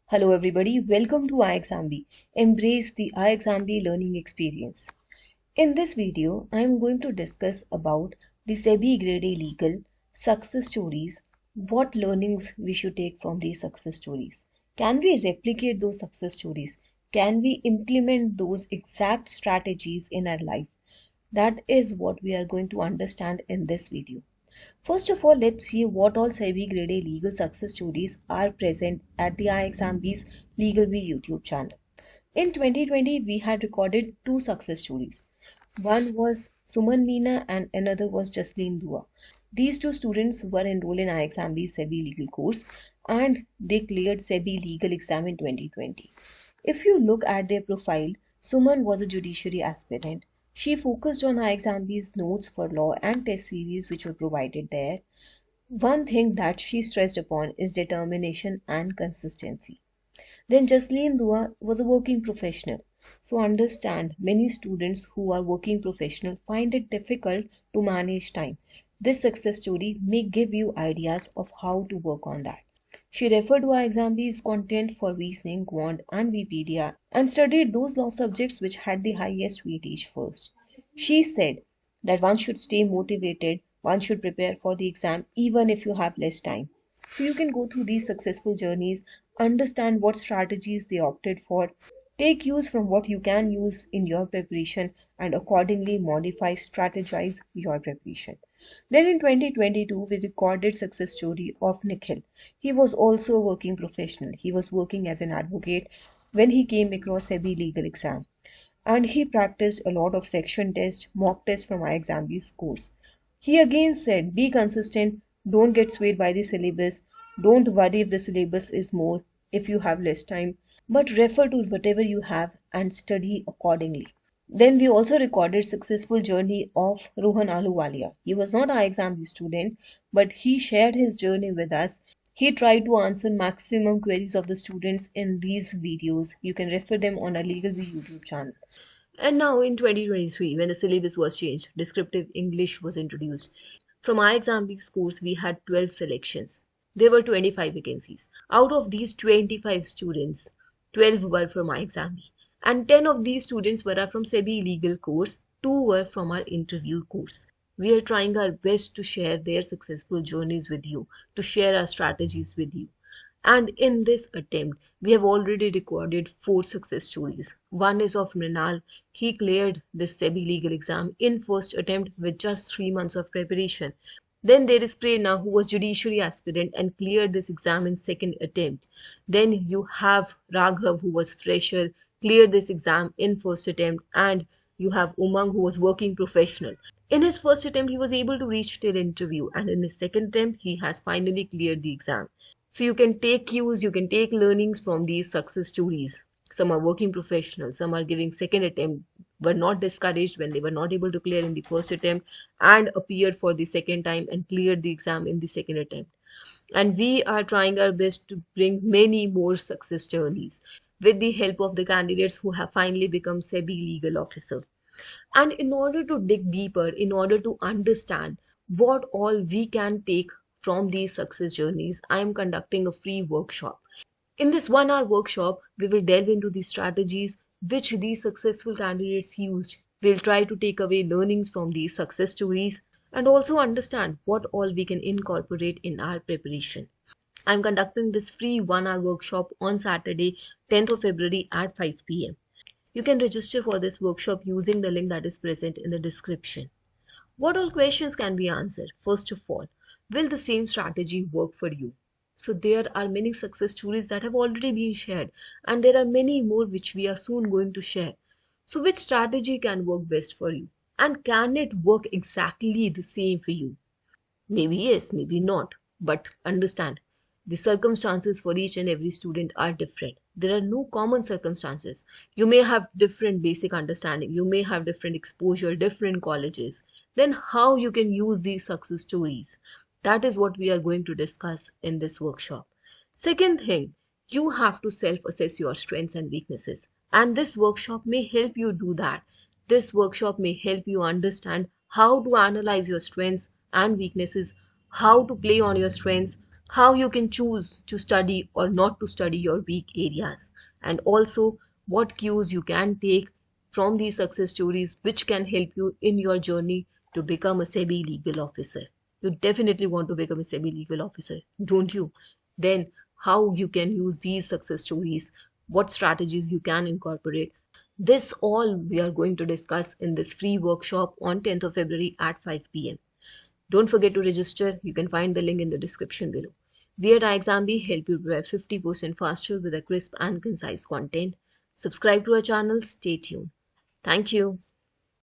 Hello everybody, welcome to iExamB. Embrace the iExamB learning experience. In this video, I am going to discuss about the SEBI Grade A Legal success stories, what learnings we should take from these success stories. Can we replicate those success stories? Can we implement those exact strategies in our life? That is what we are going to understand in this video. First of all, let's see what all SEBI Grade A legal success stories are present at the iExamB's Legal Bee YouTube channel. In 2020, we had recorded two success stories. One was Suman Meena and another was Jasleen Dua. These two students were enrolled in iExamB's SEBI Legal course and they cleared SEBI Legal exam in 2020. If you look at their profile, Suman was a judiciary aspirant. She focused on iExamB's notes for law and test series which were provided there. One thing that she stressed upon is determination and consistency. Then Jasleen Dua was a working professional. So understand, many students who are working professional find it difficult to manage time. This success story may give you ideas of how to work on that. She referred to iExamB's content for reasoning, quant and Wikipedia and studied those law subjects which had the highest weightage first. She said that one should stay motivated, one should prepare for the exam even if you have less time. So you can go through these successful journeys, understand what strategies they opted for, take use from what you can use in your preparation and accordingly modify, strategize your preparation. Then in 2022, we recorded success story of Nikhil. He was also a working professional. He was working as an advocate when he came across SEBI legal exam. And he practiced a lot of section tests, mock tests from iExamB's course. He again said, be consistent, don't get swayed by the syllabus, don't worry if the syllabus is more, if you have less time, but refer to whatever you have and study accordingly. Then we also recorded successful journey of Rohan Ahluwalia. He was not our exam student, but he shared his journey with us. He tried to answer maximum queries of the students in these videos. You can refer them on our Legal Bee YouTube channel. And now in 2023, when the syllabus was changed, descriptive English was introduced. From iExamB's course, we had 12 selections. There were 25 vacancies. Out of these 25 students, 12 were from iExamB. And 10 of these students were from SEBI Legal course, 2 were from our interview course. We are trying our best to share their successful journeys with you, to share our strategies with you. And in this attempt, we have already recorded 4 success stories. One is of Mrinal. He cleared this SEBI Legal exam in first attempt with just 3 months of preparation. Then there is Prerna, who was judiciary aspirant and cleared this exam in second attempt. Then you have Raghav, who was fresher, cleared this exam in first attempt, and you have Umang, who was working professional. In his first attempt, he was able to reach till interview, and in his second attempt, he has finally cleared the exam. So you can take cues, you can take learnings from these success stories. Some are working professionals, some are giving second attempt, were not discouraged when they were not able to clear in the first attempt and appeared for the second time and cleared the exam in the second attempt. And we are trying our best to bring many more success journeys with the help of the candidates who have finally become SEBI legal officer. And in order to dig deeper, in order to understand what all we can take from these success journeys, I am conducting a free workshop. In this 1-hour workshop, we will delve into the strategies which these successful candidates used. We'll try to take away learnings from these success stories and also understand what all we can incorporate in our preparation. I'm conducting this free 1-hour workshop on Saturday, 10th of February at 5 p.m. You can register for this workshop using the link that is present in the description. What all questions can we answer? First of all, will the same strategy work for you? So there are many success stories that have already been shared and there are many more which we are soon going to share. So which strategy can work best for you? And can it work exactly the same for you? Maybe yes, maybe not. But understand, the circumstances for each and every student are different. There are no common circumstances. You may have different basic understanding. You may have different exposure, different colleges. Then how you can use these success stories? That is what we are going to discuss in this workshop. Second thing, you have to self-assess your strengths and weaknesses. And this workshop may help you do that. This workshop may help you understand how to analyze your strengths and weaknesses, how to play on your strengths, how you can choose to study or not to study your weak areas, and also what cues you can take from these success stories which can help you in your journey to become a SEBI legal officer. You definitely want to become a SEBI legal officer, don't you? Then, how you can use these success stories, what strategies you can incorporate. This all we are going to discuss in this free workshop on 10th of February at 5 p.m. Don't forget to register. You can find the link in the description below. We at iExamB help you prepare 50% faster with a crisp and concise content. Subscribe to our channel. Stay tuned. Thank you.